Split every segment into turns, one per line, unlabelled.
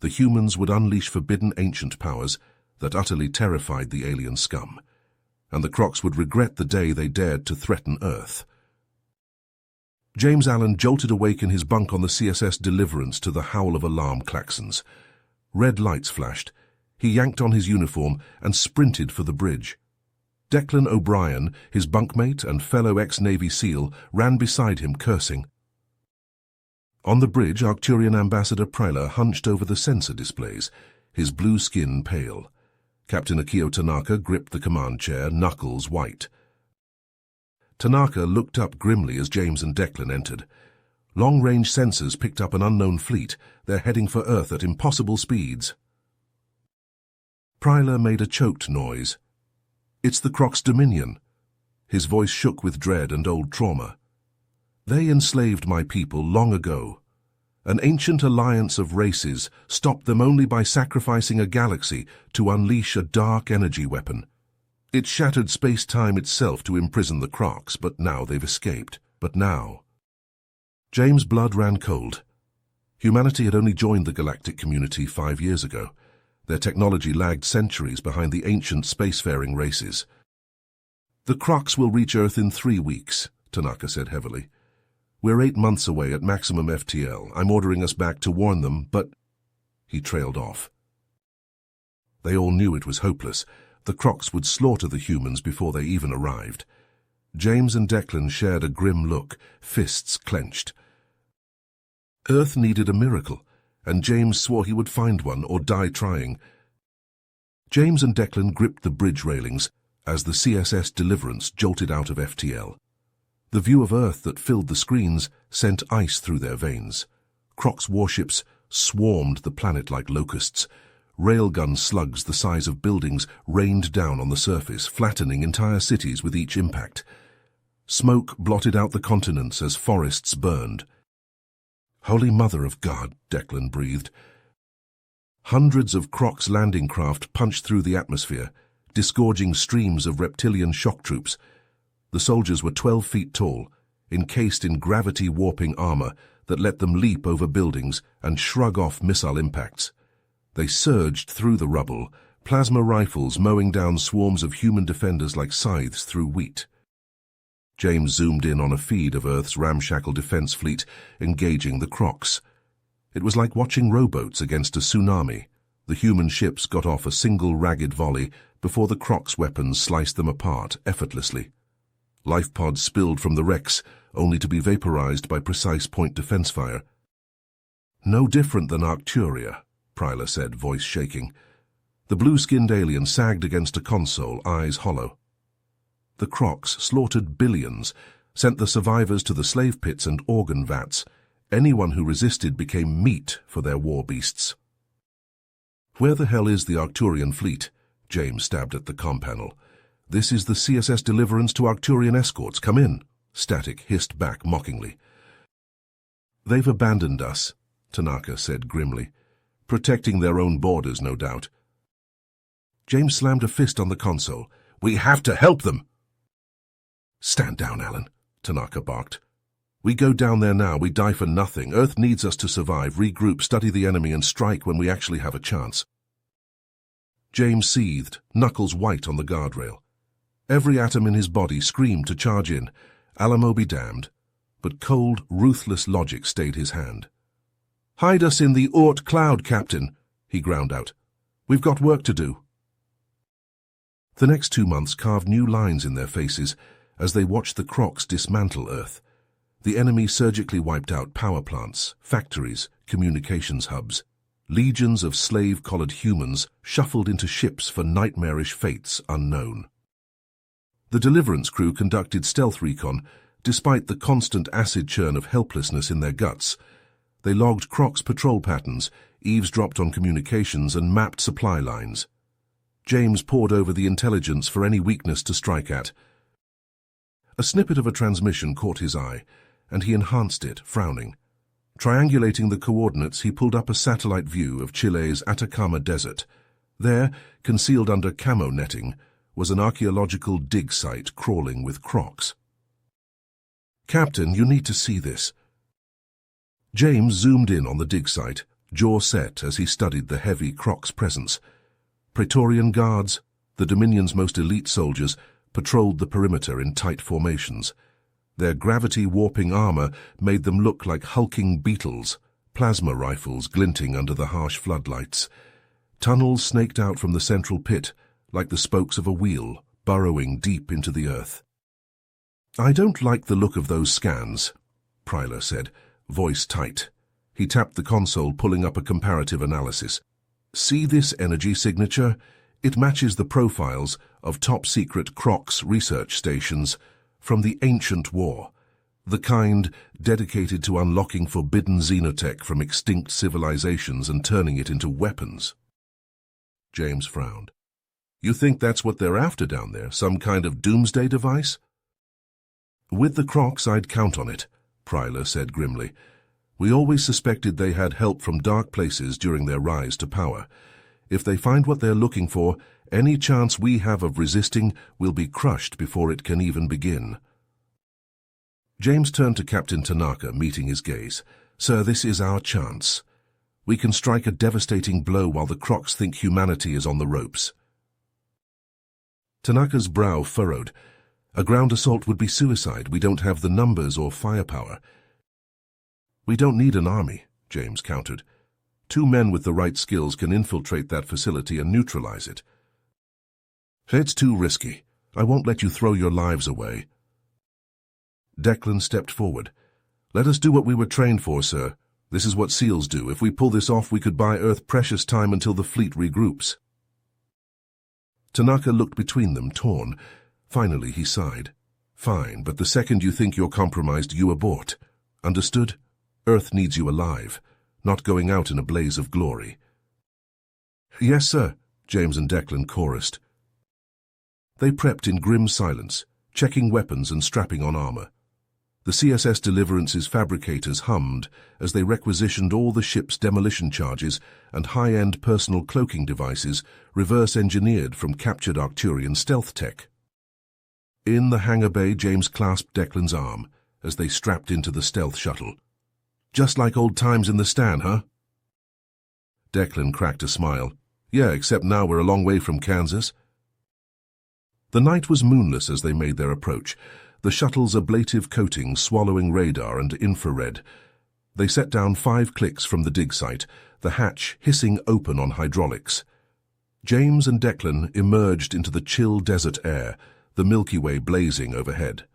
the humans would unleash forbidden ancient powers that utterly terrified the alien scum, and the Crocs would regret the day they dared to threaten Earth. James Allen jolted awake in his bunk on the CSS Deliverance to the howl of alarm klaxons. Red lights flashed. He yanked on his uniform and sprinted for the bridge. Declan O'Brien, his bunkmate and fellow ex-Navy SEAL, ran beside him, cursing. On the bridge, Arcturian Ambassador Pryler hunched over the sensor displays, his blue skin pale. Captain Akio Tanaka gripped the command chair, knuckles white. Tanaka looked up grimly as James and Declan entered. Long-range sensors picked up an unknown fleet. They're heading for Earth at impossible speeds. Pryler made a choked noise. It's the Crocs' Dominion. His voice shook with dread and old trauma. They enslaved my people long ago. An ancient alliance of races stopped them only by sacrificing a galaxy to unleash a dark energy weapon. It shattered space-time itself to imprison the Crocs, but now they've escaped. But now... James' blood ran cold. Humanity had only joined the galactic community 5 years ago. Their technology lagged centuries behind the ancient spacefaring races. The Crocs will reach Earth in 3 weeks, Tanaka said heavily. We're 8 months away at maximum FTL. I'm ordering us back to warn them, but... He trailed off. They all knew it was hopeless. The Crocs would slaughter the humans before they even arrived. James and Declan shared a grim look, fists clenched. Earth needed a miracle, and James swore he would find one or die trying. James and Declan gripped the bridge railings as the CSS Deliverance jolted out of FTL. The view of Earth that filled the screens sent ice through their veins. Crocs warships swarmed the planet like locusts. Railgun slugs the size of buildings rained down on the surface, flattening entire cities with each impact. Smoke blotted out the continents as forests burned. Holy Mother of God, Declan breathed. Hundreds of Crocs landing craft punched through the atmosphere, disgorging streams of reptilian shock troops. The soldiers were 12 feet tall, encased in gravity-warping armor that let them leap over buildings and shrug off missile impacts. They surged through the rubble, plasma rifles mowing down swarms of human defenders like scythes through wheat. James zoomed in on a feed of Earth's ramshackle defense fleet engaging the Crocs. It was like watching rowboats against a tsunami. The human ships got off a single ragged volley before the Crocs' weapons sliced them apart effortlessly. Life pods spilled from the wrecks, only to be vaporized by precise point defense fire. No different than Arcturia, Pryler said, voice shaking. The blue-skinned alien sagged against a console, eyes hollow. The Crocs slaughtered billions, sent the survivors to the slave pits and organ vats. Anyone who resisted became meat for their war beasts. Where the hell is the Arcturian fleet? James stabbed at the comm panel. This is the CSS Deliverance to Arcturian escorts. Come in. Static hissed back mockingly. They've abandoned us, Tanaka said grimly. Protecting their own borders, no doubt. James slammed a fist on the console. We have to help them! Stand down, Alan, Tanaka barked. We go down there now, we die for nothing. Earth needs us to survive, regroup, study the enemy, and strike when we actually have a chance. James seethed, knuckles white on the guardrail. Every atom in his body screamed to charge in. Alamo be damned. But cold, ruthless logic stayed his hand. Hide us in the Oort cloud, Captain, he ground out. We've got work to do. The next 2 months carved new lines in their faces as they watched the Crocs dismantle Earth. The enemy surgically wiped out power plants, factories, communications hubs. Legions of slave-collared humans shuffled into ships for nightmarish fates unknown. The Deliverance crew conducted stealth recon, despite the constant acid churn of helplessness in their guts. They logged Crocs' patrol patterns, eavesdropped on communications, and mapped supply lines. James pored over the intelligence for any weakness to strike at. A snippet of a transmission caught his eye, and he enhanced it, frowning. Triangulating the coordinates, he pulled up a satellite view of Chile's Atacama Desert. There, concealed under camo netting, was an archaeological dig site crawling with Crocs. Captain, you need to see this. James zoomed in on the dig site, jaw set as he studied the heavy Croc's presence. Praetorian guards, the Dominion's most elite soldiers, patrolled the perimeter in tight formations. Their gravity-warping armor made them look like hulking beetles, plasma rifles glinting under the harsh floodlights. Tunnels snaked out from the central pit, like the spokes of a wheel, burrowing deep into the earth. "I don't like the look of those scans," Pryler said, voice tight. He tapped the console, pulling up a comparative analysis. "See this energy signature? It matches the profiles of top-secret Croc's research stations from the ancient war, the kind dedicated to unlocking forbidden xenotech from extinct civilizations and turning it into weapons." James frowned. "You think that's what they're after down there, some kind of doomsday device?" "With the Crocs, I'd count on it," Pryler said grimly. "We always suspected they had help from dark places during their rise to power. If they find what they're looking for, any chance we have of resisting will be crushed before it can even begin." James turned to Captain Tanaka, meeting his gaze. "Sir, this is our chance. We can strike a devastating blow while the Crocs think humanity is on the ropes." Tanaka's brow furrowed. "A ground assault would be suicide. We don't have the numbers or firepower." "We don't need an army," James countered. 2 men with the right skills can infiltrate that facility and neutralize it." "It's too risky. I won't let you throw your lives away." Declan stepped forward. "Let us do what we were trained for, sir. This is what SEALs do. If we pull this off, we could buy Earth precious time until the fleet regroups." Tanaka looked between them, torn. Finally, he sighed. "Fine, but the second you think you're compromised, you abort. Understood? Earth needs you alive, not going out in a blaze of glory." "Yes, sir," James and Declan chorused. They prepped in grim silence, checking weapons and strapping on armor. The CSS Deliverance's fabricators hummed as they requisitioned all the ship's demolition charges and high-end personal cloaking devices reverse-engineered from captured Arcturian stealth tech. In the hangar bay, James clasped Declan's arm as they strapped into the stealth shuttle. "Just like old times in the Stan, huh?" Declan cracked a smile. "Yeah, except now we're a long way from Kansas." The night was moonless as they made their approach, the shuttle's ablative coating swallowing radar and infrared. They set down 5 clicks from the dig site, the hatch hissing open on hydraulics. James and Declan emerged into the chill desert air, the Milky Way blazing overhead.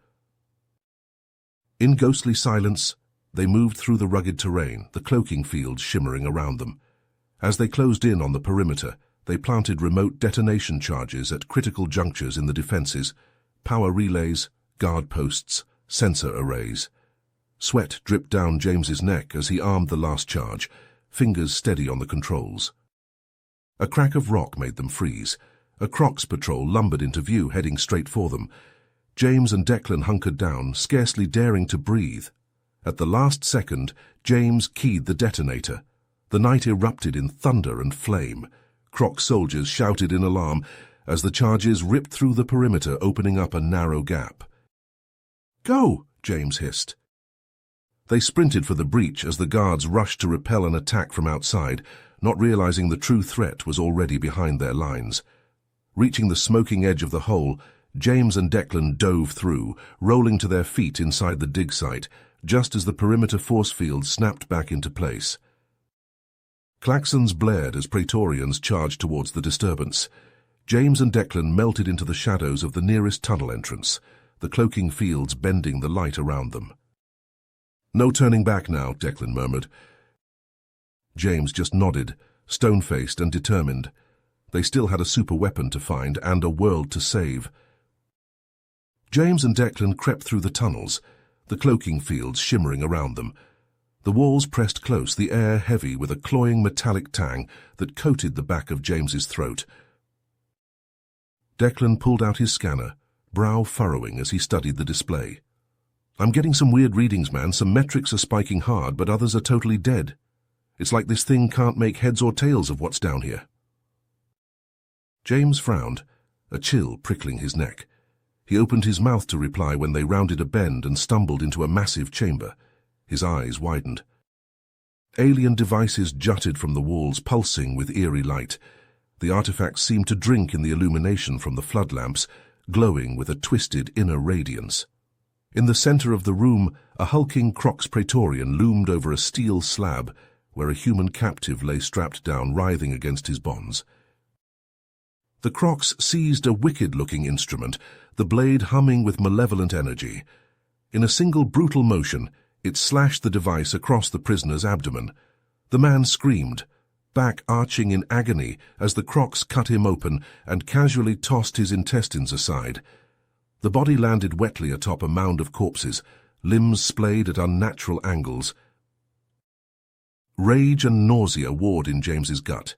In ghostly silence, they moved through the rugged terrain, the cloaking fields shimmering around them. As they closed in on the perimeter, they planted remote detonation charges at critical junctures in the defenses, power relays, guard posts, sensor arrays. Sweat dripped down James's neck as he armed the last charge, fingers steady on the controls. A crack of rock made them freeze. A Croc's patrol lumbered into view, heading straight for them. James and Declan hunkered down, scarcely daring to breathe. At the last second, James keyed the detonator. The night erupted in thunder and flame. Croc soldiers shouted in alarm as the charges ripped through the perimeter, opening up a narrow gap. "Go!" James hissed. They sprinted for the breach as the guards rushed to repel an attack from outside, not realizing the true threat was already behind their lines. Reaching the smoking edge of the hole, James and Declan dove through, rolling to their feet inside the dig site, just as the perimeter force field snapped back into place. Klaxons blared as Praetorians charged towards the disturbance. James and Declan melted into the shadows of the nearest tunnel entrance, the cloaking fields bending the light around them. "No turning back now," Declan murmured. James just nodded, stone-faced and determined. They still had a super weapon to find and a world to save. James and Declan crept through the tunnels, the cloaking fields shimmering around them. The walls pressed close, the air heavy with a cloying metallic tang that coated the back of James's throat. Declan pulled out his scanner, brow furrowing as he studied the display. "I'm getting some weird readings, man. Some metrics are spiking hard, but others are totally dead. It's like this thing can't make heads or tails of what's down here." James frowned, a chill prickling his neck. He opened his mouth to reply when they rounded a bend and stumbled into a massive chamber. His eyes widened. Alien devices jutted from the walls, pulsing with eerie light. The artifacts seemed to drink in the illumination from the flood lamps, glowing with a twisted inner radiance. In the center of the room, a hulking Crocs Praetorian loomed over a steel slab where a human captive lay strapped down, writhing against his bonds. The Crocs seized a wicked-looking instrument, the blade humming with malevolent energy. In a single brutal motion, it slashed the device across the prisoner's abdomen. The man screamed, back arching in agony as the Crocs cut him open and casually tossed his intestines aside. The body landed wetly atop a mound of corpses, limbs splayed at unnatural angles. Rage and nausea warred in James's gut.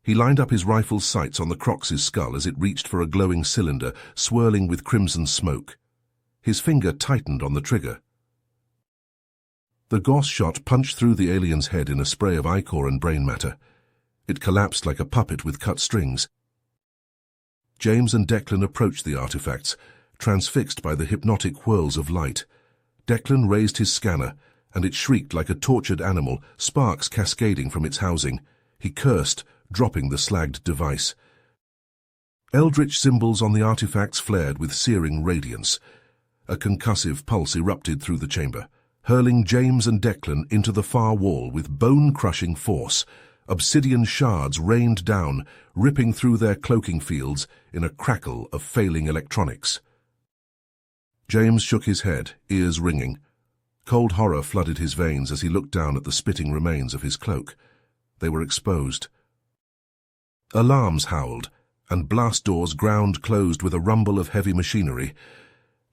He lined up his rifle's sights on the Crocs' skull as it reached for a glowing cylinder, swirling with crimson smoke. His finger tightened on the trigger. The Gauss shot punched through the alien's head in a spray of ichor and brain matter. It collapsed like a puppet with cut strings. James and Declan approached the artifacts, transfixed by the hypnotic whirls of light. Declan raised his scanner, and it shrieked like a tortured animal, sparks cascading from its housing. He cursed, dropping the slagged device. Eldritch symbols on the artifacts flared with searing radiance. A concussive pulse erupted through the chamber, hurling James and Declan into the far wall with bone-crushing force. Obsidian shards rained down, ripping through their cloaking fields in a crackle of failing electronics. James shook his head, ears ringing. Cold horror flooded his veins as he looked down at the spitting remains of his cloak. They were exposed. Alarms howled, and blast doors ground closed with a rumble of heavy machinery.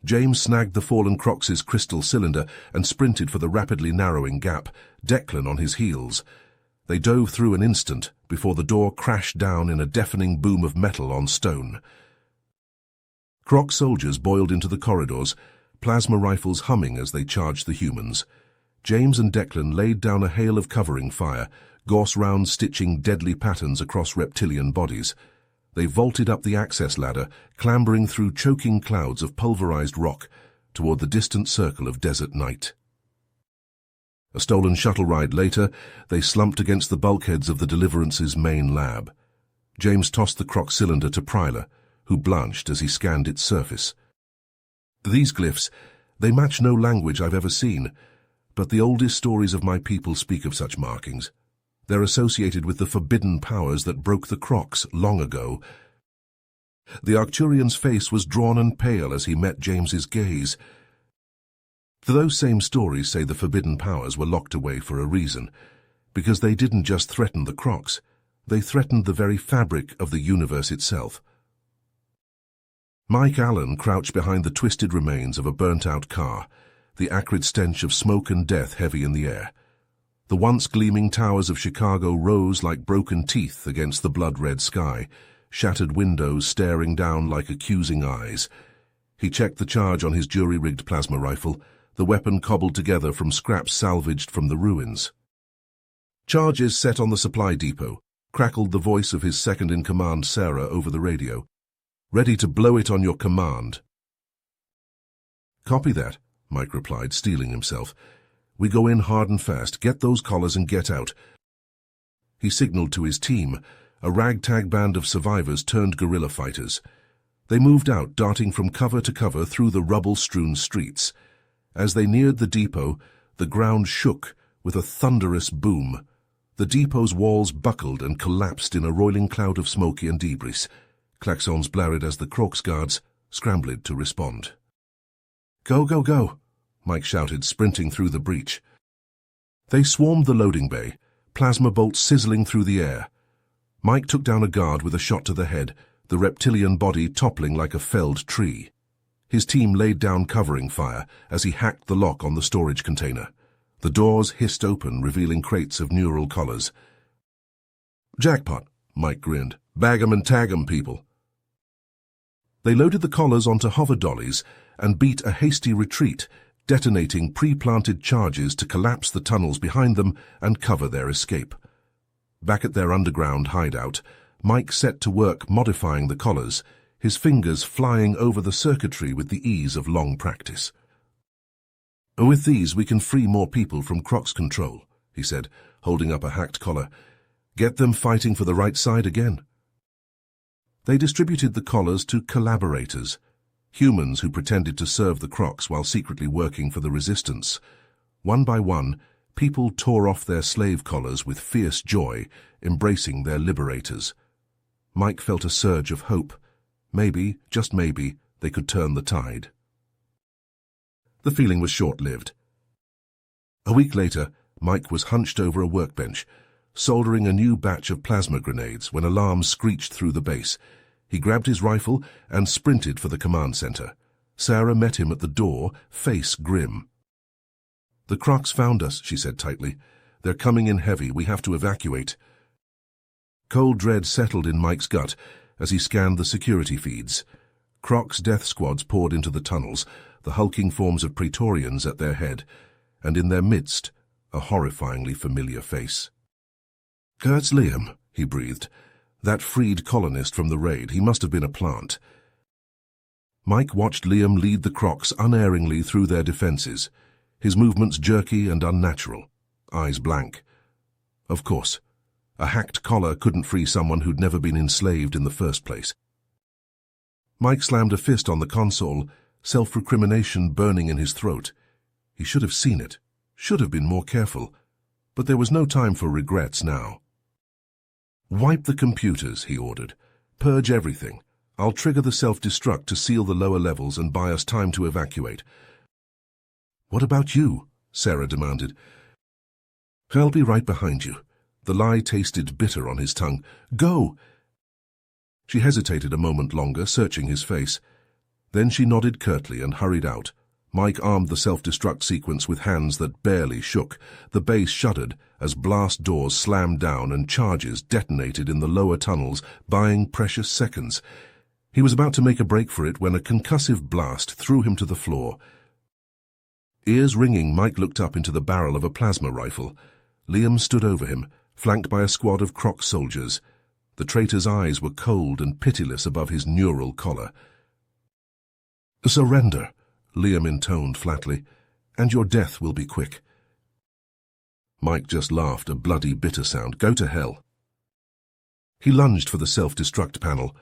James snagged the fallen Crocs' crystal cylinder and sprinted for the rapidly narrowing gap, Declan on his heels. They dove through an instant before the door crashed down in a deafening boom of metal on stone. Croc soldiers boiled into the corridors, plasma rifles humming as they charged the humans. James and Declan laid down a hail of covering fire, Gauss rounds stitching deadly patterns across reptilian bodies. They vaulted up the access ladder, clambering through choking clouds of pulverized rock toward the distant circle of desert night. A stolen shuttle ride later, they slumped against the bulkheads of the Deliverance's main lab. James tossed the Croc cylinder to Pryler, who blanched as he scanned its surface. These glyphs, they match no language I've ever seen, but the oldest stories of my people speak of such markings. They're associated with the forbidden powers that broke the Crocs long ago. The Arcturian's face was drawn and pale as he met James's gaze. Those same stories say the forbidden powers were locked away for a reason, because they didn't just threaten the Crocs, they threatened the very fabric of the universe itself. Mike Allen crouched behind the twisted remains of a burnt-out car, the acrid stench of smoke and death heavy in the air. The once gleaming towers of Chicago rose like broken teeth against the blood-red sky, shattered windows staring down like accusing eyes. He checked the charge on his jury-rigged plasma rifle, the weapon cobbled together from scraps salvaged from the ruins. "Charges set on the supply depot," crackled the voice of his second-in-command Sarah over the radio. "Ready to blow it on your command." "Copy that," Mike replied, steeling himself. "We go in hard and fast. Get those collars and get out." He signaled to his team, a ragtag band of survivors turned guerrilla fighters. They moved out, darting from cover to cover through the rubble-strewn streets. As they neared the depot, the ground shook with a thunderous boom. The depot's walls buckled and collapsed in a roiling cloud of smoke and debris. Klaxons blared as the Crocs guards scrambled to respond. "Go, go, go!" Mike shouted, sprinting through the breach. They swarmed the loading bay, plasma bolts sizzling through the air. Mike took down a guard with a shot to the head, the reptilian body toppling like a felled tree. His team laid down covering fire as he hacked the lock on the storage container. The doors hissed open, revealing crates of neural collars. "Jackpot," Mike grinned. "Bag 'em and tag 'em, people." They loaded the collars onto hover dollies and beat a hasty retreat, detonating pre-planted charges to collapse the tunnels behind them and cover their escape. Back at their underground hideout, Mike set to work modifying the collars, his fingers flying over the circuitry with the ease of long practice. "With these we can free more people from Croc's control," he said, holding up a hacked collar. "Get them fighting for the right side again." They distributed the collars to collaborators, humans who pretended to serve the Crocs while secretly working for the resistance. One by one, people tore off their slave collars with fierce joy, embracing their liberators. Mike felt a surge of hope. Maybe, just maybe, they could turn the tide. The feeling was short-lived. A week later, Mike was hunched over a workbench, soldering a new batch of plasma grenades when alarms screeched through the base. He grabbed his rifle and sprinted for the command center. Sarah met him at the door, face grim. "The Crocs found us," she said tightly. "They're coming in heavy. We have to evacuate." Cold dread settled in Mike's gut as he scanned the security feeds. Crocs' death squads poured into the tunnels, the hulking forms of Praetorians at their head, and in their midst, a horrifyingly familiar face. "That's Liam," he breathed. "That freed colonist from the raid. He must have been a plant." Mike watched Liam lead the Crocs unerringly through their defenses, his movements jerky and unnatural, eyes blank. Of course, a hacked collar couldn't free someone who'd never been enslaved in the first place. Mike slammed a fist on the console, self-recrimination burning in his throat. He should have seen it, should have been more careful, but there was no time for regrets now. "Wipe the computers," he ordered. "Purge everything. I'll trigger the self-destruct to seal the lower levels and buy us time to evacuate." "What about you?" Sarah demanded. "I'll be right behind you." The lie tasted bitter on his tongue. "Go!" She hesitated a moment longer, searching his face. Then she nodded curtly and hurried out. Mike armed the self-destruct sequence with hands that barely shook. The base shuddered as blast doors slammed down and charges detonated in the lower tunnels, buying precious seconds. He was about to make a break for it when a concussive blast threw him to the floor. Ears ringing, Mike looked up into the barrel of a plasma rifle. Liam stood over him, flanked by a squad of Croc soldiers. The traitor's eyes were cold and pitiless above his neural collar. "Surrender," Liam intoned flatly, "and your death will be quick." Mike just laughed, a bloody, bitter sound. "Go to hell." He lunged for the self-destruct panel.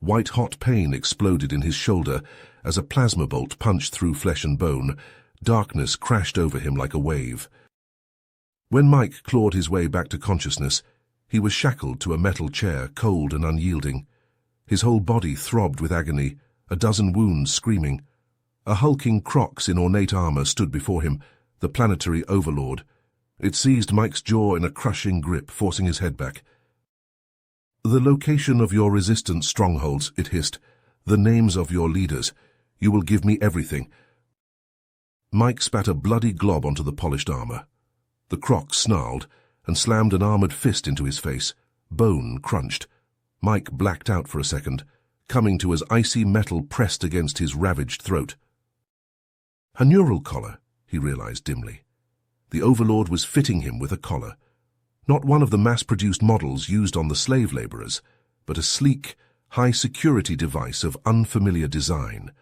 White-hot pain exploded in his shoulder as a plasma bolt punched through flesh and bone. Darkness crashed over him like a wave. When Mike clawed his way back to consciousness, he was shackled to a metal chair, cold and unyielding. His whole body throbbed with agony, a dozen wounds screaming. A hulking Crocs in ornate armor stood before him, the planetary overlord. It seized Mike's jaw in a crushing grip, forcing his head back. "The location of your resistance strongholds," it hissed. "The names of your leaders. You will give me everything." Mike spat a bloody glob onto the polished armor. The Croc snarled and slammed an armored fist into his face. Bone crunched. Mike blacked out for a second, coming to as icy metal pressed against his ravaged throat. A neural collar, he realized dimly. The Overlord was fitting him with a collar. Not one of the mass-produced models used on the slave laborers, but a sleek, high-security device of unfamiliar design.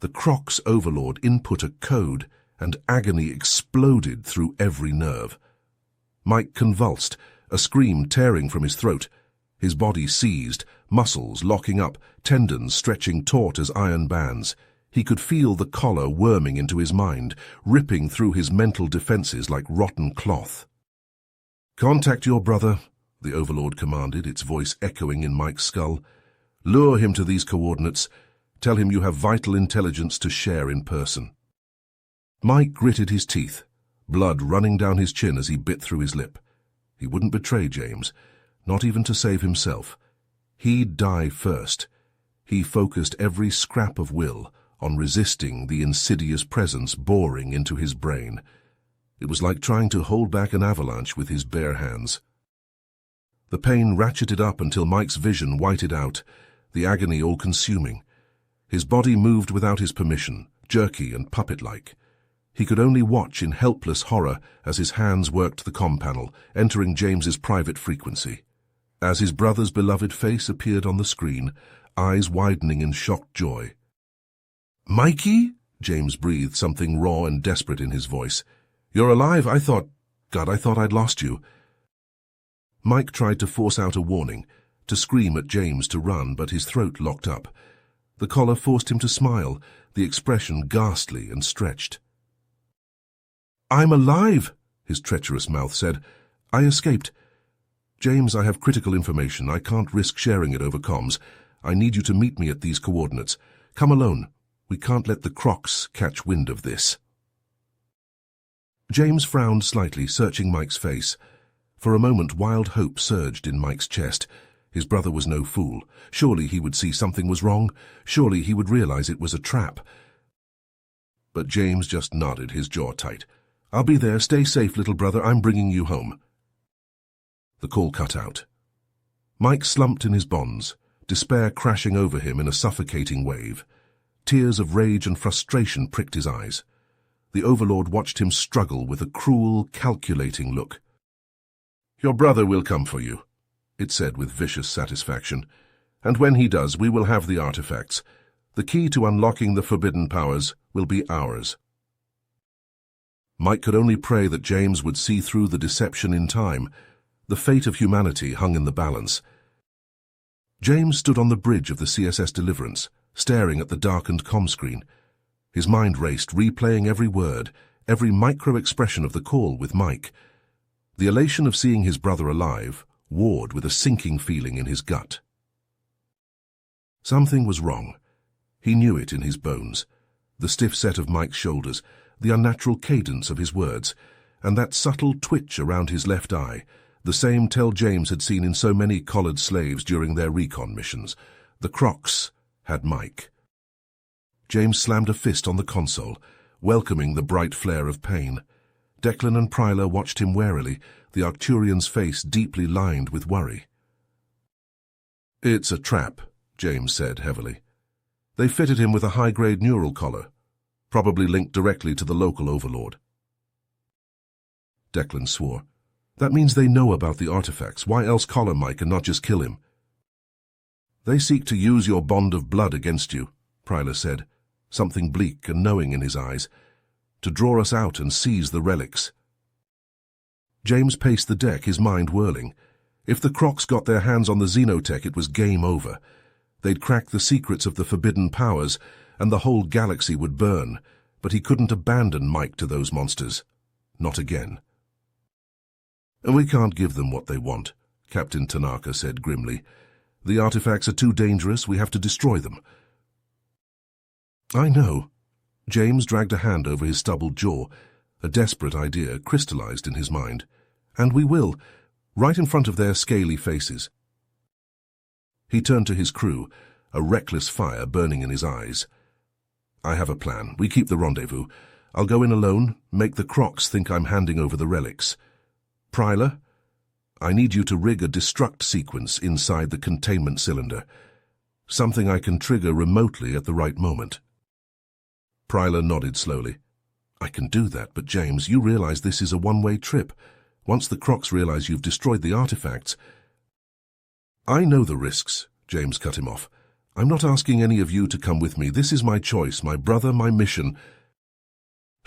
The Croc's Overlord input a code, and agony exploded through every nerve. Mike convulsed, a scream tearing from his throat. His body seized, muscles locking up, tendons stretching taut as iron bands. He could feel the collar worming into his mind, ripping through his mental defenses like rotten cloth. "Contact your brother," the Overlord commanded, its voice echoing in Mike's skull. "Lure him to these coordinates. Tell him you have vital intelligence to share in person." Mike gritted his teeth, blood running down his chin as he bit through his lip. He wouldn't betray James, not even to save himself. He'd die first. He focused every scrap of will on resisting the insidious presence boring into his brain. It was like trying to hold back an avalanche with his bare hands. The pain ratcheted up until Mike's vision whited out, the agony all-consuming. His body moved without his permission, jerky and puppet-like. He could only watch in helpless horror as his hands worked the comm panel, entering James's private frequency. As his brother's beloved face appeared on the screen, eyes widening in shocked joy. "Mikey?" James breathed, something raw and desperate in his voice. "You're alive? I thought—" God, I thought I'd lost you. Mike tried to force out a warning, to scream at James to run, but his throat locked up. The collar forced him to smile, the expression ghastly and stretched. "I'm alive," his treacherous mouth said. "I escaped. James, I have critical information. I can't risk sharing it over comms. I need you to meet me at these coordinates. Come alone. We can't let the Crocs catch wind of this." James frowned slightly, searching Mike's face. For a moment, wild hope surged in Mike's chest. His brother was no fool. Surely he would see something was wrong. Surely he would realize it was a trap. But James just nodded, his jaw tight. "I'll be there. Stay safe, little brother. I'm bringing you home." The call cut out. Mike slumped in his bonds, despair crashing over him in a suffocating wave. Tears of rage and frustration pricked his eyes. The Overlord watched him struggle with a cruel, calculating look. "Your brother will come for you," it said with vicious satisfaction. "And when he does, we will have the artifacts. The key to unlocking the forbidden powers will be ours." Mike could only pray that James would see through the deception in time. The fate of humanity hung in the balance. James stood on the bridge of the CSS Deliverance, staring at the darkened comm screen. His mind raced, replaying every word, every micro-expression of the call with Mike. The elation of seeing his brother alive warred with a sinking feeling in his gut. Something was wrong. He knew it in his bones. The stiff set of Mike's shoulders, the unnatural cadence of his words, and that subtle twitch around his left eye, the same tell James had seen in so many collared slaves during their recon missions. The Crocs had Mike. James slammed a fist on the console, welcoming the bright flare of pain. Declan and Pryla watched him warily, the Arcturian's face deeply lined with worry. "It's a trap," James said heavily. "They fitted him with a high-grade neural collar, probably linked directly to the local overlord." Declan swore. "That means they know about the artifacts. Why else collar Mike and not just kill him?" "They seek to use your bond of blood against you," Pryla said, something bleak and knowing in his eyes, "to draw us out and seize the relics." James paced the deck, his mind whirling. If the Crocs got their hands on the xenotech, it was game over. They'd crack the secrets of the forbidden powers, and the whole galaxy would burn, but he couldn't abandon Mike to those monsters. Not again. "We can't give them what they want," Captain Tanaka said grimly. "The artifacts are too dangerous. We have to destroy them." "I know." James dragged a hand over his stubbled jaw. A desperate idea crystallized in his mind. "And we will, right in front of their scaly faces." He turned to his crew, a reckless fire burning in his eyes. "I have a plan. We keep the rendezvous. I'll go in alone, make the Crocs think I'm handing over the relics. Pryla, I need you to rig a destruct sequence inside the containment cylinder. Something I can trigger remotely at the right moment." Pryla nodded slowly. "I can do that, but James, you realize this is a one-way trip. Once the Crocs realize you've destroyed the artifacts—" "I know the risks," James cut him off. "I'm not asking any of you to come with me. This is my choice, my brother, my mission."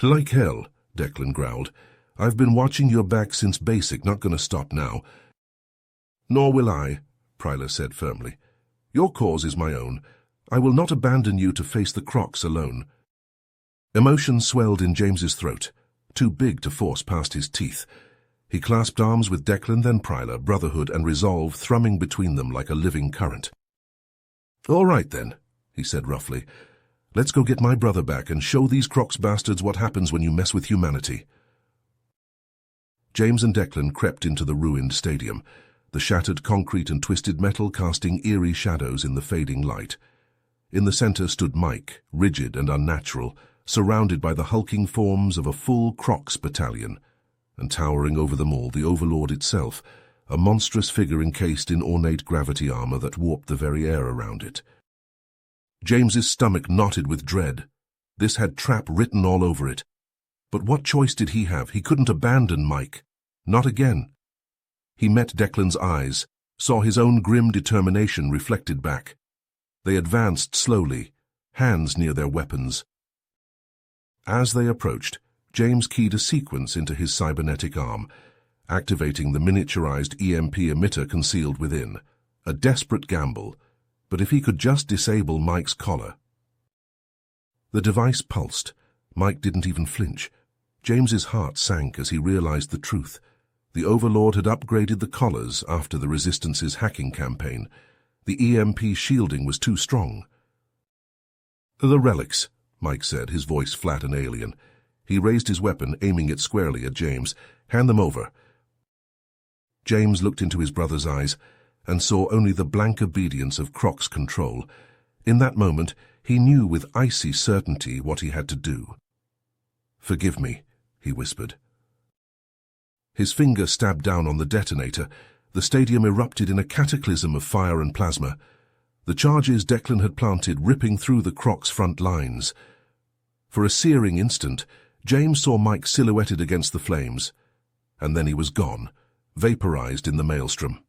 "Like hell," Declan growled. "I've been watching your back since basic, not going to stop now." "Nor will I," Pryla said firmly. "Your cause is my own. I will not abandon you to face the Crocs alone." Emotion swelled in James's throat, too big to force past his teeth. He clasped arms with Declan, then Pryla, brotherhood and resolve thrumming between them like a living current. "All right, then," he said roughly. "Let's go get my brother back and show these Crocs bastards what happens when you mess with humanity." James and Declan crept into the ruined stadium, the shattered concrete and twisted metal casting eerie shadows in the fading light. In the center stood Mike, rigid and unnatural, surrounded by the hulking forms of a full Crocs battalion, and towering over them all the Overlord itself, a monstrous figure encased in ornate gravity armor that warped the very air around it. James's stomach knotted with dread. This had trap written all over it. But what choice did he have? He couldn't abandon Mike. Not again. He met Declan's eyes, saw his own grim determination reflected back. They advanced slowly, hands near their weapons. As they approached, James keyed a sequence into his cybernetic arm, activating the miniaturized EMP emitter concealed within. A desperate gamble, but if he could just disable Mike's collar. The device pulsed. Mike didn't even flinch. James's heart sank as he realized the truth. The Overlord had upgraded the collars after the Resistance's hacking campaign. The EMP shielding was too strong. "The relics," Mike said, his voice flat and alien. He raised his weapon, aiming it squarely at James. "Hand them over." James looked into his brother's eyes and saw only the blank obedience of Croc's control. In that moment, he knew with icy certainty what he had to do. "Forgive me," he whispered. His finger stabbed down on the detonator. The stadium erupted in a cataclysm of fire and plasma. The charges Declan had planted ripping through the Croc's front lines. For a searing instant, James saw Mike silhouetted against the flames, and then he was gone, vaporized in the maelstrom.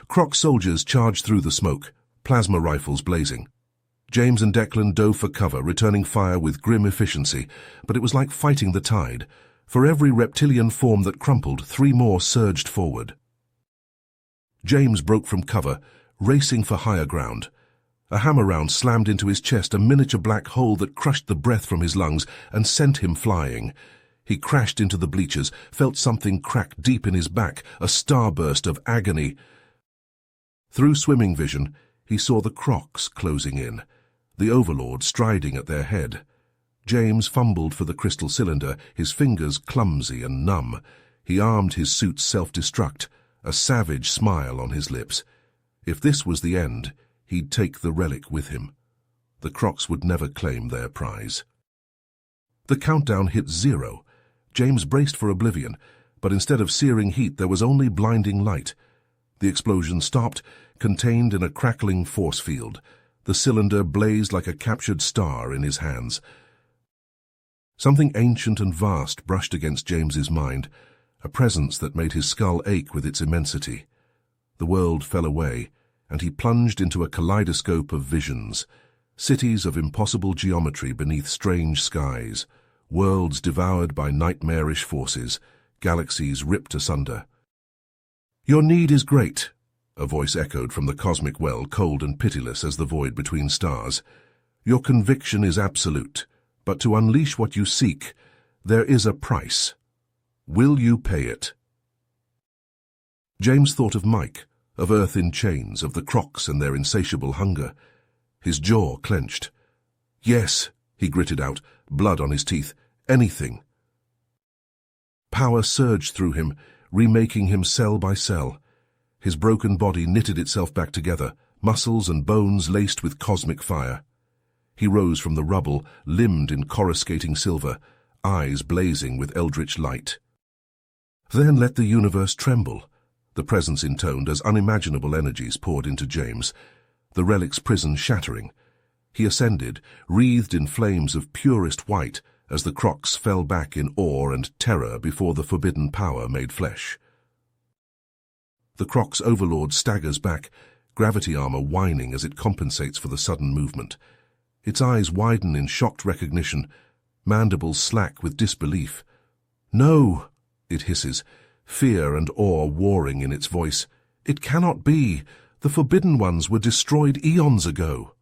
Croc soldiers charged through the smoke, plasma rifles blazing. James and Declan dove for cover, returning fire with grim efficiency, but it was like fighting the tide. For every reptilian form that crumpled, 3 more surged forward. James broke from cover, racing for higher ground. A hammer round slammed into his chest, a miniature black hole that crushed the breath from his lungs and sent him flying. He crashed into the bleachers, felt something crack deep in his back, a starburst of agony. Through swimming vision, he saw the Crocs closing in, the Overlord striding at their head. James fumbled for the crystal cylinder, his fingers clumsy and numb. He armed his suit's self-destruct, a savage smile on his lips. If this was the end, he'd take the relic with him. The Crocs would never claim their prize. The countdown hit 0. James braced for oblivion, but instead of searing heat, there was only blinding light. The explosion stopped, contained in a crackling force field. The cylinder blazed like a captured star in his hands. Something ancient and vast brushed against James's mind, a presence that made his skull ache with its immensity. The world fell away, and he plunged into a kaleidoscope of visions, cities of impossible geometry beneath strange skies, worlds devoured by nightmarish forces, galaxies ripped asunder. "Your need is great," a voice echoed from the cosmic well, cold and pitiless as the void between stars. "Your conviction is absolute, but to unleash what you seek, there is a price. Will you pay it?" James thought of Mike, of Earth in chains, of the Crocs and their insatiable hunger. His jaw clenched. "Yes," he gritted out, blood on his teeth. "Anything." Power surged through him, remaking him cell by cell. His broken body knitted itself back together, muscles and bones laced with cosmic fire. He rose from the rubble, limbed in coruscating silver, eyes blazing with eldritch light. "Then let the universe tremble," the presence intoned as unimaginable energies poured into James, the relic's prison shattering. He ascended, wreathed in flames of purest white, as the Crocs fell back in awe and terror before the forbidden power made flesh. The Croc's Overlord staggers back, gravity armor whining as it compensates for the sudden movement. Its eyes widen in shocked recognition, mandibles slack with disbelief. "No," it hisses, fear and awe warring in its voice. "It cannot be. The Forbidden Ones were destroyed eons ago."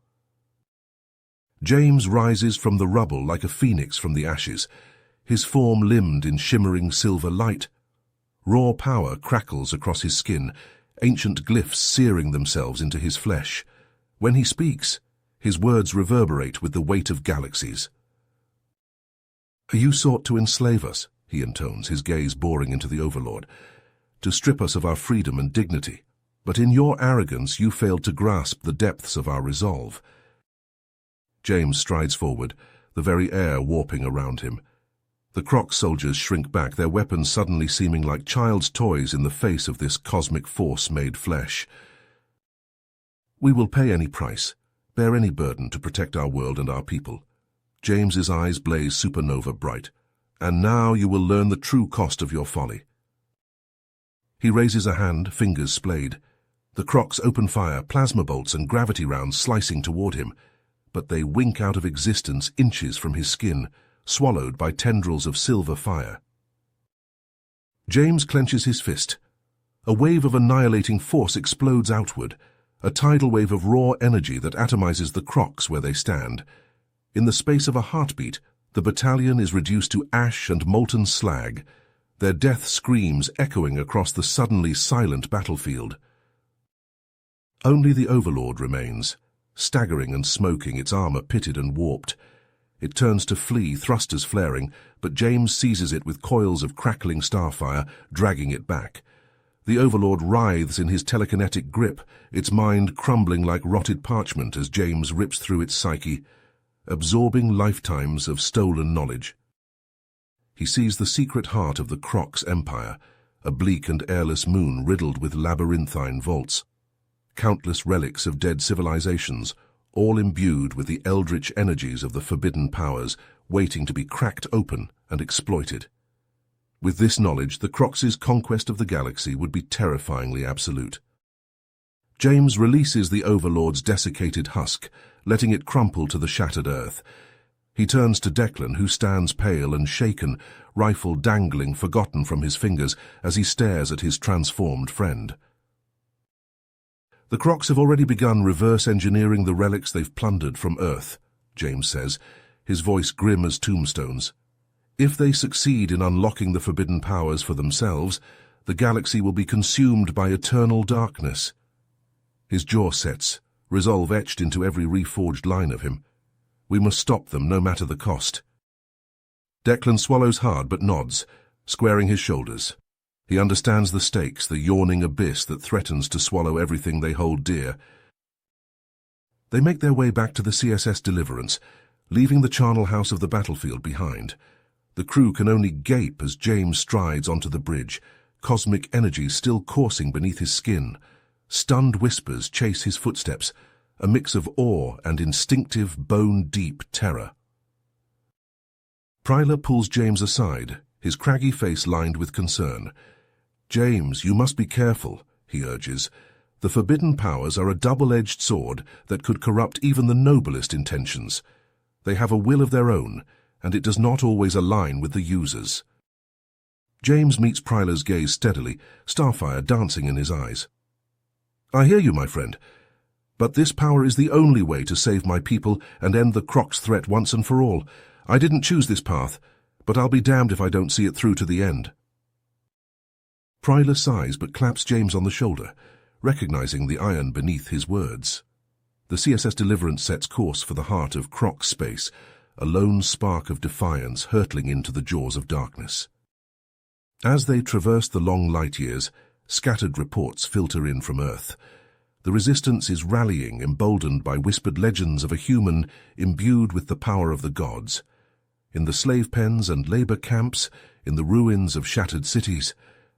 James rises from the rubble like a phoenix from the ashes, his form limned in shimmering silver light. Raw power crackles across his skin, ancient glyphs searing themselves into his flesh. When he speaks, his words reverberate with the weight of galaxies. "You sought to enslave us," he intones, his gaze boring into the Overlord, "to strip us of our freedom and dignity. But in your arrogance you failed to grasp the depths of our resolve." James strides forward, the very air warping around him. The Croc soldiers shrink back, their weapons suddenly seeming like child's toys in the face of this cosmic force made flesh. "We will pay any price, bear any burden to protect our world and our people." James's eyes blaze supernova bright. "And now you will learn the true cost of your folly." He raises a hand, fingers splayed. The Crocs open fire, plasma bolts and gravity rounds slicing toward him, but they wink out of existence inches from his skin, swallowed by tendrils of silver fire. James clenches his fist. A wave of annihilating force explodes outward, a tidal wave of raw energy that atomizes the Crocs where they stand. In the space of a heartbeat, the battalion is reduced to ash and molten slag, their death screams echoing across the suddenly silent battlefield. Only the Overlord remains, staggering and smoking, its armor pitted and warped. It turns to flee, thrusters flaring, but James seizes it with coils of crackling starfire, dragging it back. The Overlord writhes in his telekinetic grip, its mind crumbling like rotted parchment as James rips through its psyche, absorbing lifetimes of stolen knowledge. He sees the secret heart of the Crocs empire, a bleak and airless moon riddled with labyrinthine vaults. Countless relics of dead civilizations, all imbued with the eldritch energies of the forbidden powers, waiting to be cracked open and exploited. With this knowledge, the Crocs' conquest of the galaxy would be terrifyingly absolute. James releases the Overlord's desiccated husk, letting it crumple to the shattered earth. He turns to Declan, who stands pale and shaken, rifle dangling forgotten from his fingers as he stares at his transformed friend. The Crocs have already begun reverse engineering the relics they've plundered from Earth, James says, his voice grim as tombstones. If they succeed in unlocking the forbidden powers for themselves, the galaxy will be consumed by eternal darkness. His jaw sets, resolve etched into every reforged line of him. We must stop them, no matter the cost. Declan swallows hard but nods, squaring his shoulders. He understands the stakes, the yawning abyss that threatens to swallow everything they hold dear. They make their way back to the CSS Deliverance, leaving the charnel house of the battlefield behind. The crew can only gape as James strides onto the bridge, cosmic energies still coursing beneath his skin. Stunned whispers chase his footsteps, a mix of awe and instinctive, bone-deep terror. Pryler pulls James aside, his craggy face lined with concern. "James, you must be careful," he urges. "The forbidden powers are a double-edged sword that could corrupt even the noblest intentions. They have a will of their own, and it does not always align with the users." James meets Pryler's gaze steadily, starfire dancing in his eyes. "I hear you, my friend, but this power is the only way to save my people and end the Crocs threat once and for all. I didn't choose this path, but I'll be damned if I don't see it through to the end." Pryler sighs but claps James on the shoulder, recognizing the iron beneath his words. The CSS Deliverance sets course for the heart of Croc space, a lone spark of defiance hurtling into the jaws of darkness. As they traverse the long light years, scattered reports filter in from Earth. The Resistance is rallying, emboldened by whispered legends of a human imbued with the power of the gods. In the slave pens and labor camps, in the ruins of shattered cities,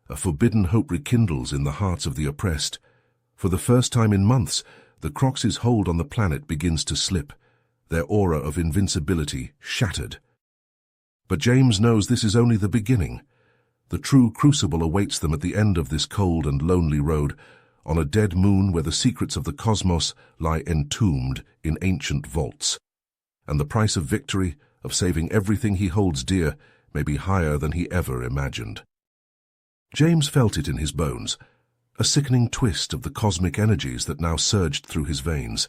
a forbidden hope rekindles in the hearts of the oppressed. For the first time in months, the Crocs' hold on the planet begins to slip, their aura of invincibility shattered. But James knows this is only the beginning. The true crucible awaits them at the end of this cold and lonely road, on a dead moon where the secrets of the cosmos lie entombed in ancient vaults. And the price of victory, of saving everything he holds dear, may be higher than he ever imagined. James felt it in his bones, a sickening twist of the cosmic energies that now surged through his veins.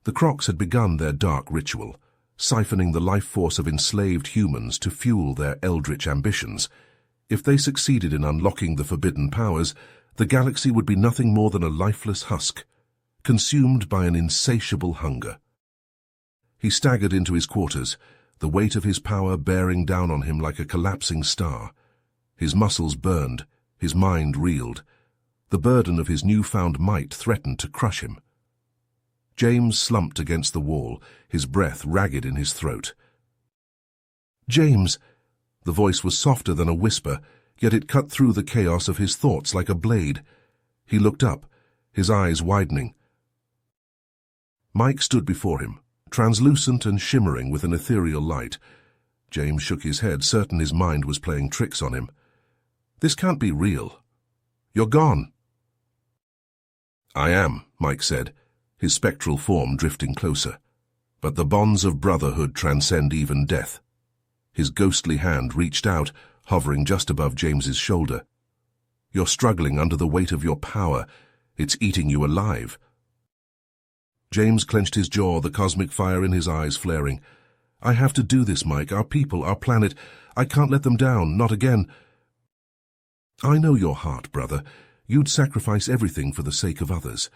The Crocs had begun their dark ritual, siphoning the life force of enslaved humans to fuel their eldritch ambitions. If they succeeded in unlocking the forbidden powers, the galaxy would be nothing more than a lifeless husk, consumed by an insatiable hunger. He staggered into his quarters, the weight of his power bearing down on him like a collapsing star. His muscles burned, his mind reeled. The burden of his newfound might threatened to crush him. James slumped against the wall, his breath ragged in his throat. "James!" The voice was softer than a whisper, yet it cut through the chaos of his thoughts like a blade. He looked up, his eyes widening. Mike stood before him, translucent and shimmering with an ethereal light. James shook his head, certain his mind was playing tricks on him. "This can't be real. You're gone." "I am," Mike said, his spectral form drifting closer. "But the bonds of brotherhood transcend even death. His ghostly hand reached out, hovering just above James's shoulder. "You're struggling under the weight of your power. It's eating you alive." James clenched his jaw, the cosmic fire in his eyes flaring. "I have to do this, Mike. Our people, our planet. I can't let them down, not again." "I know your heart, brother. You'd sacrifice everything for the sake of others.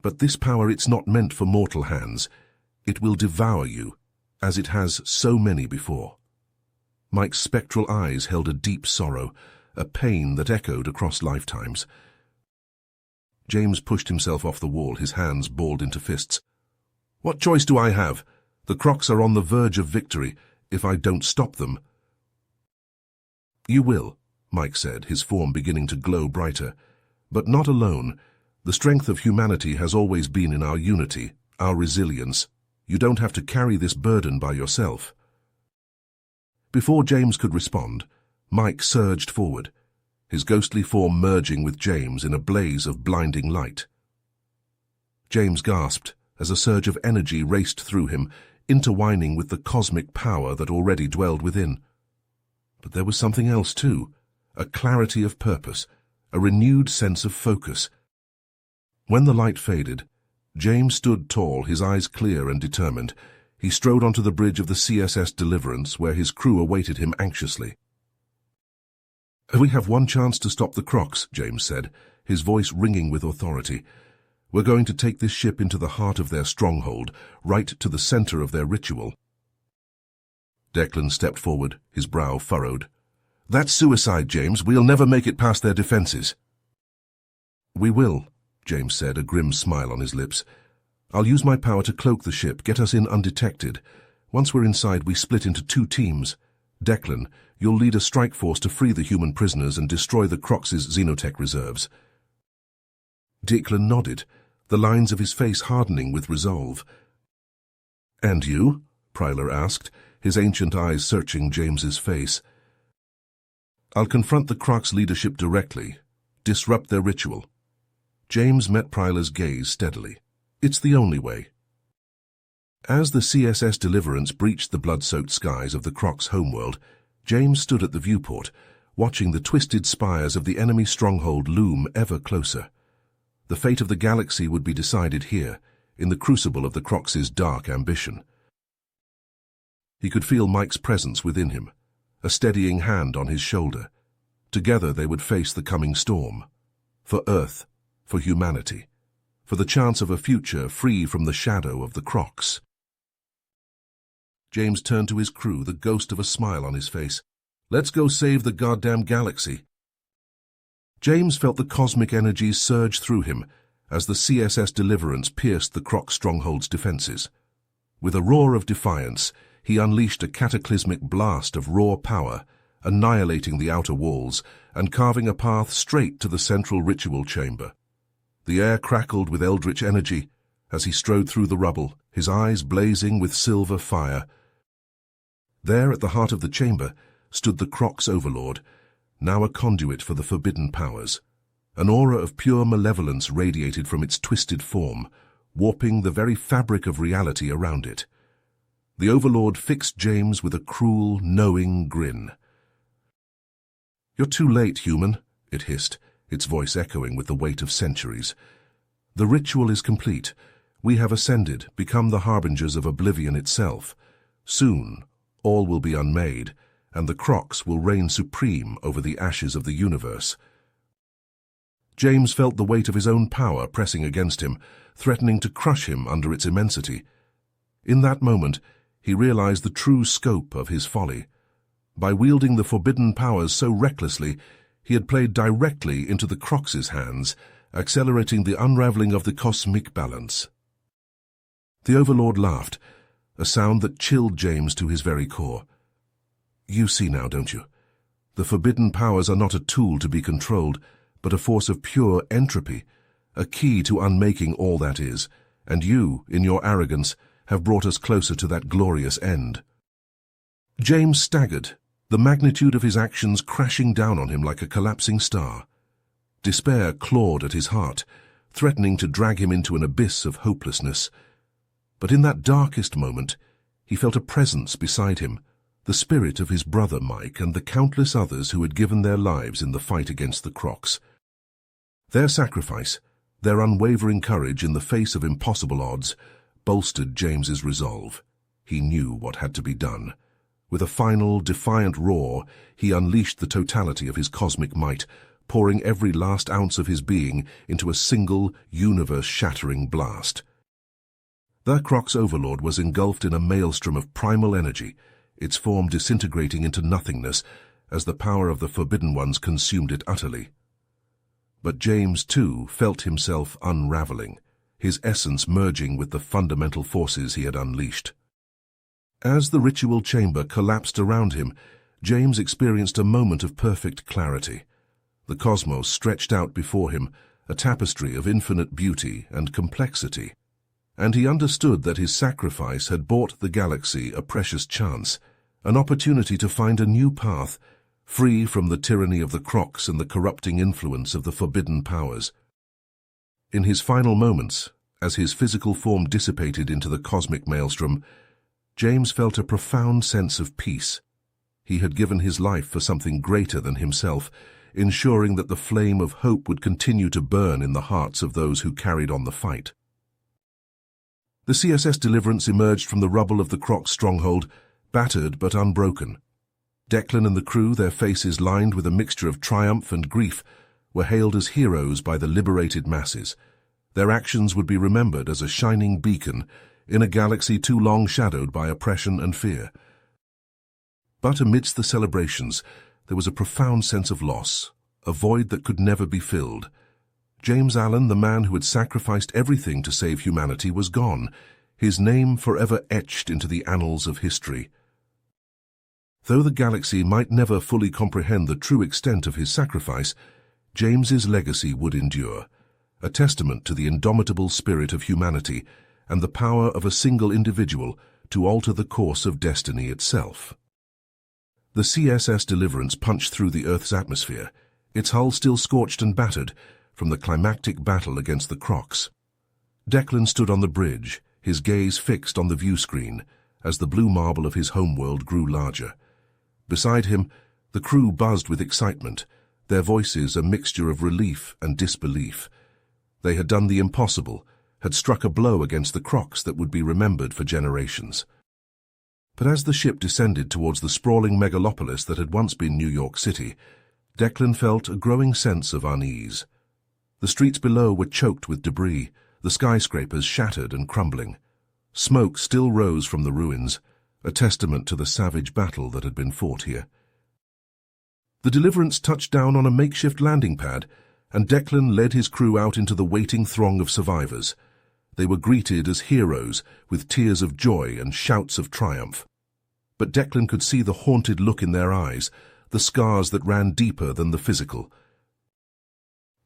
But this power, it's not meant for mortal hands. It will devour you, as it has so many before." Mike's spectral eyes held a deep sorrow, a pain that echoed across lifetimes. James pushed himself off the wall, his hands balled into fists. "What choice do I have? The Crocs are on the verge of victory, if I don't stop them." "You will," Mike said, his form beginning to glow brighter. "But not alone. The strength of humanity has always been in our unity, our resilience. You don't have to carry this burden by yourself." Before James could respond, Mike surged forward, his ghostly form merging with James in a blaze of blinding light. James gasped as a surge of energy raced through him, intertwining with the cosmic power that already dwelled within. But there was something else too, a clarity of purpose, a renewed sense of focus. When the light faded, James stood tall, his eyes clear and determined. He strode onto the bridge of the CSS Deliverance, where his crew awaited him anxiously. "We have one chance to stop the Crocs," James said, his voice ringing with authority. "We're going to take this ship into the heart of their stronghold, right to the center of their ritual." Declan stepped forward, his brow furrowed. "That's suicide, James. We'll never make it past their defenses." "We will," James said, a grim smile on his lips. "I'll use my power to cloak the ship, get us in undetected. Once we're inside, we split into 2 teams. Declan, you'll lead a strike force to free the human prisoners and destroy the Crocs' xenotech reserves." Declan nodded, the lines of his face hardening with resolve. "And you?" Pryler asked, his ancient eyes searching James's face. "I'll confront the Crocs' leadership directly, disrupt their ritual." James met Pryler's gaze steadily. "It's the only way." As the CSS Deliverance breached the blood-soaked skies of the Crocs' homeworld, James stood at the viewport, watching the twisted spires of the enemy stronghold loom ever closer. The fate of the galaxy would be decided here, in the crucible of the Crocs' dark ambition. He could feel Mike's presence within him, a steadying hand on his shoulder. Together they would face the coming storm. For Earth, for humanity, for the chance of a future free from the shadow of the Crocs. James turned to his crew, the ghost of a smile on his face. "Let's go save the goddamn galaxy." James felt the cosmic energies surge through him as the CSS Deliverance pierced the Croc stronghold's defenses. With a roar of defiance, he unleashed a cataclysmic blast of raw power, annihilating the outer walls and carving a path straight to the central ritual chamber. The air crackled with eldritch energy as he strode through the rubble, his eyes blazing with silver fire. There, at the heart of the chamber, stood the Croc's overlord, now a conduit for the forbidden powers. An aura of pure malevolence radiated from its twisted form, warping the very fabric of reality around it. The overlord fixed James with a cruel, knowing grin. "You're too late, human," it hissed, its voice echoing with the weight of centuries. "The ritual is complete. We have ascended, become the harbingers of oblivion itself. Soon, all will be unmade, and the Crocs will reign supreme over the ashes of the universe." James felt the weight of his own power pressing against him, threatening to crush him under its immensity. In that moment, he realized the true scope of his folly. By wielding the forbidden powers so recklessly, he had played directly into the Crocs' hands, accelerating the unraveling of the cosmic balance. The Overlord laughed, a sound that chilled James to his very core. "You see now, don't you? The forbidden powers are not a tool to be controlled, but a force of pure entropy, a key to unmaking all that is, and you, in your arrogance, have brought us closer to that glorious end." James staggered, the magnitude of his actions crashing down on him like a collapsing star. Despair clawed at his heart, threatening to drag him into an abyss of hopelessness. But in that darkest moment, he felt a presence beside him, the spirit of his brother Mike and the countless others who had given their lives in the fight against the Crocs. Their sacrifice, their unwavering courage in the face of impossible odds, bolstered James's resolve. He knew what had to be done. With a final, defiant roar, he unleashed the totality of his cosmic might, pouring every last ounce of his being into a single, universe-shattering blast. The Croc's overlord was engulfed in a maelstrom of primal energy, its form disintegrating into nothingness as the power of the Forbidden Ones consumed it utterly. But James, too, felt himself unraveling, his essence merging with the fundamental forces he had unleashed. As the ritual chamber collapsed around him, James experienced a moment of perfect clarity. The cosmos stretched out before him, a tapestry of infinite beauty and complexity, and he understood that his sacrifice had bought the galaxy a precious chance, an opportunity to find a new path, free from the tyranny of the Crocs and the corrupting influence of the forbidden powers. In his final moments, as his physical form dissipated into the cosmic maelstrom, James felt a profound sense of peace. He had given his life for something greater than himself, ensuring that the flame of hope would continue to burn in the hearts of those who carried on the fight. The CSS Deliverance emerged from the rubble of the Croc's stronghold, battered but unbroken. Declan and the crew, their faces lined with a mixture of triumph and grief, were hailed as heroes by the liberated masses. Their actions would be remembered as a shining beacon in a galaxy too long shadowed by oppression and fear. But amidst the celebrations, there was a profound sense of loss, a void that could never be filled. James Allen, the man who had sacrificed everything to save humanity, was gone, his name forever etched into the annals of history. Though the galaxy might never fully comprehend the true extent of his sacrifice, James's legacy would endure, a testament to the indomitable spirit of humanity and the power of a single individual to alter the course of destiny itself. The CSS Deliverance punched through the Earth's atmosphere, its hull still scorched and battered from the climactic battle against the Crocs. Declan stood on the bridge, his gaze fixed on the view screen as the blue marble of his homeworld grew larger. Beside him, the crew buzzed with excitement, their voices a mixture of relief and disbelief. They had done the impossible, had struck a blow against the Crocs that would be remembered for generations. But as the ship descended towards the sprawling megalopolis that had once been New York City, Declan felt a growing sense of unease. The streets below were choked with debris, the skyscrapers shattered and crumbling. Smoke still rose from the ruins, a testament to the savage battle that had been fought here. The Deliverance touched down on a makeshift landing pad, and Declan led his crew out into the waiting throng of survivors. They were greeted as heroes, with tears of joy and shouts of triumph. But Declan could see the haunted look in their eyes, the scars that ran deeper than the physical.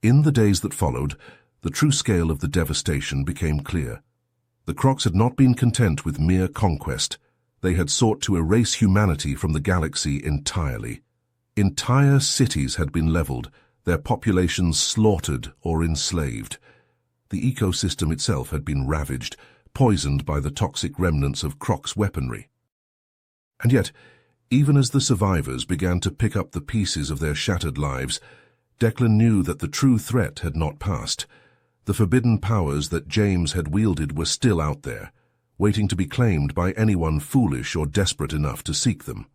In the days that followed, the true scale of the devastation became clear. The Crocs had not been content with mere conquest. They had sought to erase humanity from the galaxy entirely. Entire cities had been leveled, their populations slaughtered or enslaved. The ecosystem itself had been ravaged, poisoned by the toxic remnants of Croc's weaponry. And yet, even as the survivors began to pick up the pieces of their shattered lives, Declan knew that the true threat had not passed. The forbidden powers that James had wielded were still out there, waiting to be claimed by anyone foolish or desperate enough to seek them.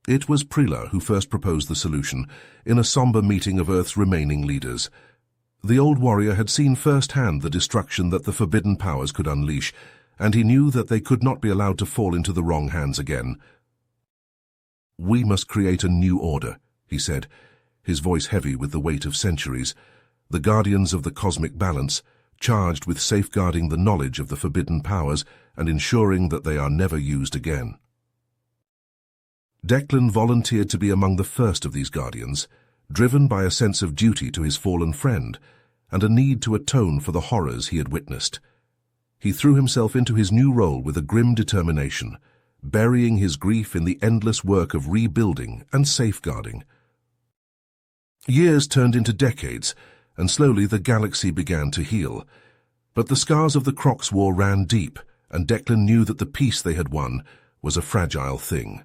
It was Prila who first proposed the solution, in a somber meeting of Earth's remaining leaders. The old warrior had seen firsthand the destruction that the forbidden powers could unleash, and he knew that they could not be allowed to fall into the wrong hands again. "We must create a new order," he said, his voice heavy with the weight of centuries, the guardians of the cosmic balance, charged with safeguarding the knowledge of the forbidden powers and ensuring that they are never used again. Declan volunteered to be among the first of these guardians, driven by a sense of duty to his fallen friend and a need to atone for the horrors he had witnessed. He threw himself into his new role with a grim determination, burying his grief in the endless work of rebuilding and safeguarding. Years turned into decades, and slowly the galaxy began to heal. But the scars of the Crocs War ran deep, and Declan knew that the peace they had won was a fragile thing.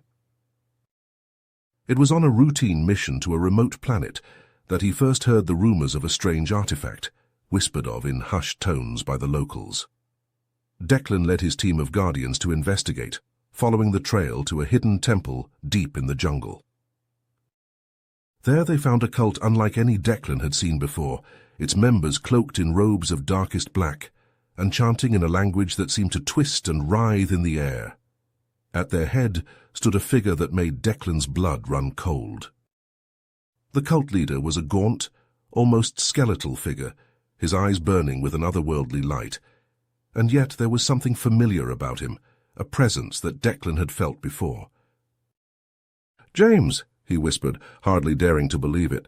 It was on a routine mission to a remote planet that he first heard the rumors of a strange artifact, whispered of in hushed tones by the locals. Declan led his team of guardians to investigate, following the trail to a hidden temple deep in the jungle. There they found a cult unlike any Declan had seen before, its members cloaked in robes of darkest black, and chanting in a language that seemed to twist and writhe in the air. At their head stood a figure that made Declan's blood run cold. The cult leader was a gaunt, almost skeletal figure, his eyes burning with an otherworldly light, and yet there was something familiar about him, a presence that Declan had felt before. "James," he whispered, hardly daring to believe it.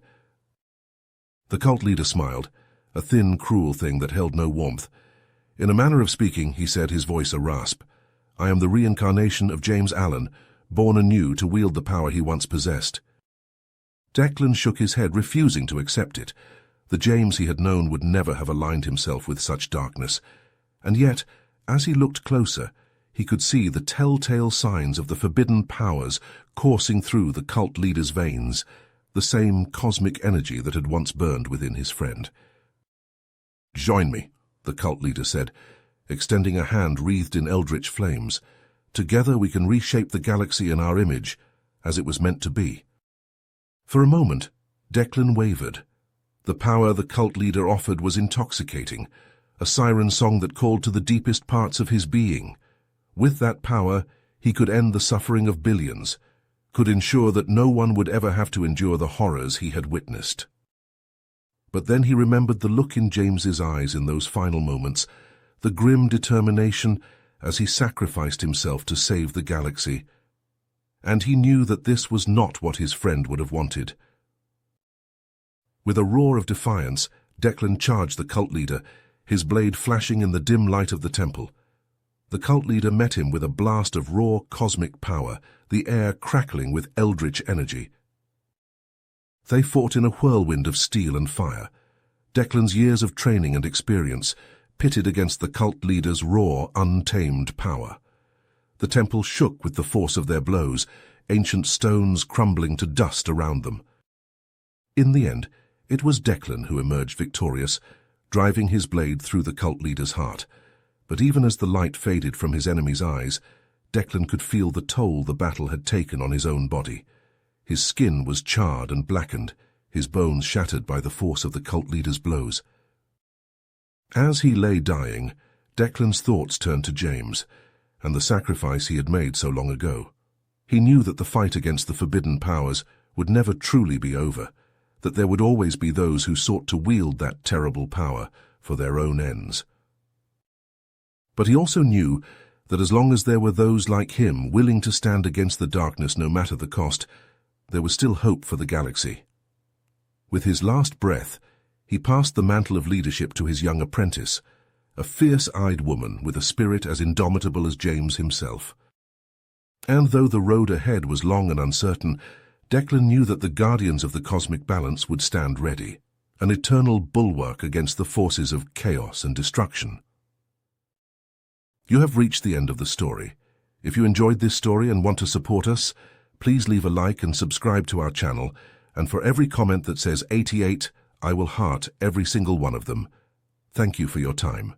The cult leader smiled, a thin, cruel thing that held no warmth. In a manner of speaking, he said, his voice a rasp, "I am the reincarnation of James Allen, born anew to wield the power he once possessed." Declan shook his head, refusing to accept it. The James he had known would never have aligned himself with such darkness. And yet, as he looked closer, he could see the telltale signs of the forbidden powers coursing through the cult leader's veins, the same cosmic energy that had once burned within his friend. "Join me," the cult leader said, extending a hand wreathed in eldritch flames. "Together we can reshape the galaxy in our image, as it was meant to be." For a moment, Declan wavered. The power the cult leader offered was intoxicating, a siren song that called to the deepest parts of his being. With that power, he could end the suffering of billions, could ensure that no one would ever have to endure the horrors he had witnessed. But then he remembered the look in James's eyes in those final moments, the grim determination as he sacrificed himself to save the galaxy. And he knew that this was not what his friend would have wanted. With a roar of defiance, Declan charged the cult leader, his blade flashing in the dim light of the temple. The cult leader met him with a blast of raw cosmic power, the air crackling with eldritch energy. They fought in a whirlwind of steel and fire. Declan's years of training and experience pitted against the cult leader's raw, untamed power. The temple shook with the force of their blows, ancient stones crumbling to dust around them. In the end, it was Declan who emerged victorious, driving his blade through the cult leader's heart. But even as the light faded from his enemy's eyes, Declan could feel the toll the battle had taken on his own body. His skin was charred and blackened, his bones shattered by the force of the cult leader's blows. As he lay dying, Declan's thoughts turned to James, and the sacrifice he had made so long ago. He knew that the fight against the forbidden powers would never truly be over, that there would always be those who sought to wield that terrible power for their own ends. But he also knew that as long as there were those like him willing to stand against the darkness no matter the cost, there was still hope for the galaxy. With his last breath, he passed the mantle of leadership to his young apprentice, a fierce-eyed woman with a spirit as indomitable as James himself. And though the road ahead was long and uncertain, Declan knew that the guardians of the cosmic balance would stand ready, an eternal bulwark against the forces of chaos and destruction. You have reached the end of the story. If you enjoyed this story and want to support us, please leave a like and subscribe to our channel, and for every comment that says 88, I will heart every single one of them. Thank you for your time.